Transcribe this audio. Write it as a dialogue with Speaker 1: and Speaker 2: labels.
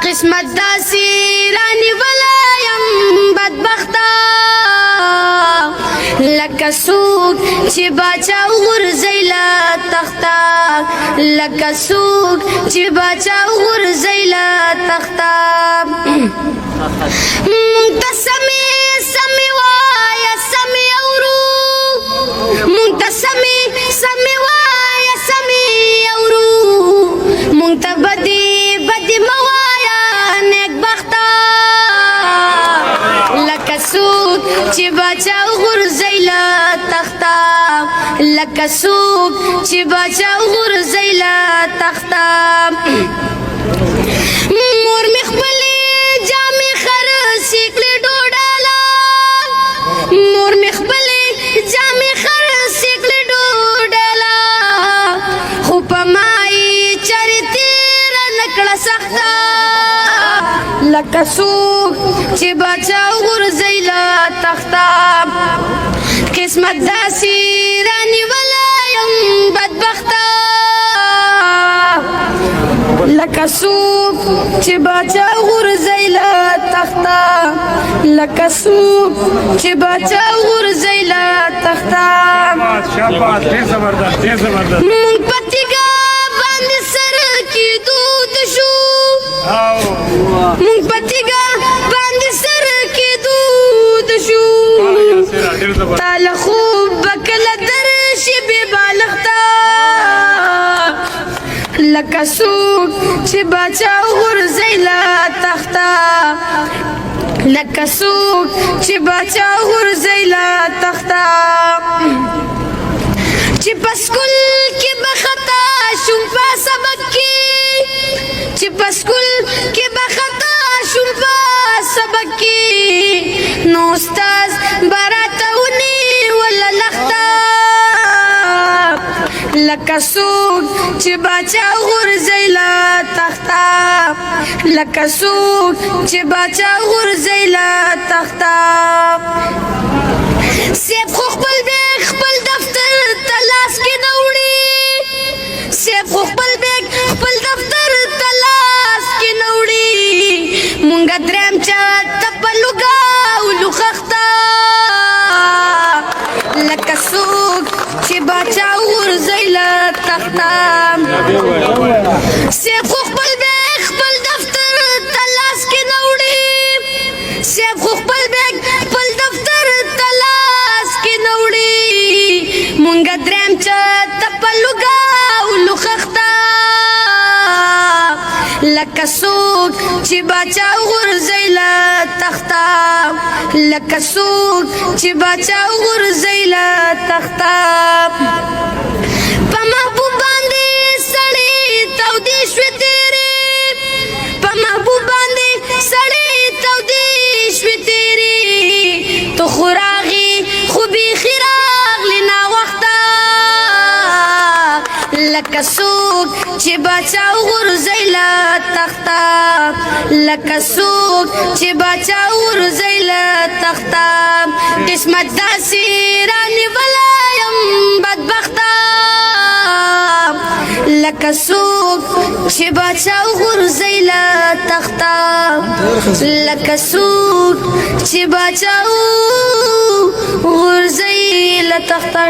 Speaker 1: قسمت داسې رانیولی یم بدبخته لکه څوک چې باچا وغورځوي له تخته لکه څوک چې باچا وغورځوي له تخته مونږ ته سمې سمې وایه سمې اورو مونږ ته سمې سمې وایه سمې اورو مونږ ته بدې بدې مه وایه نیکبخته لکه څوک چې باچا وغورځوي له تخته لکه څوک چې باچا وغورځوي له تخته مور مې خپلې جامې خرڅې کړې ډوډاله مور مې خپلې جامې خرڅې کړې ډوډاله خو په ما یې چارې تېره نه کړه سخته لکه څوک چې باچا وغورځوي له تخته قسمت داسې رانیولی یم بدبخته لکه څوک چې باچا وغورځوي له تخته لکه څوک چې باچا وغورځوي له تخته مونږ په تیږه باندې سر کېدو ته شو مونږ په تیږه باندې سر کېدو ته شو تا له خوب به کله درشي بې بالښته لکه څوک چې باچا وغورځوي له تخته لکه څوک چې باچا وغورځوي له تخته چې په سکول کې به خطا شوم په سبق کې چې په سکول کې به خطا شوم په سبق کې نو استاد به راته ونیوله لښته لکه څوک چې باچا وغورځوي له تخته لکه څوک چې باچا وغورځوي له تخته سیب خو خپل بیگ خپل دفتر ته لاس کې نه وړي سیب خو خپل بیگ خپل دفتر ته لاس کې نه وړي مونږه درېیم چات ته په لوګاولو خښته لکه څوک چې باچا وغورځوي له تخته سیب خو خپل بیگ خپل دفتر ته لاس کې نه وړي سیب خو خپل بیگ خپل دفتر ته لاس کې نه وړي مونږه درېیم چات ته په لوګاولو خښته لکه څوک چې باچا وغورځوي له تخته لکه څوک چې باچا وغورځوي له تخته په محبوب باندې سړې تودې شوې تېرې په محبوب باندې سړې تودې شوې تېرې ته خو راغې خو بیخي راغلې ناوخته لکه څوک چې باچا وغورځوي له تخته لکه څوک چې باچا وغورځوي له تخته قسمت داسې رانیولی یم بدبخته لکه څوک چې باچا وغورځوي له تخته لکه څوک چې باچا وغورځوي له تخته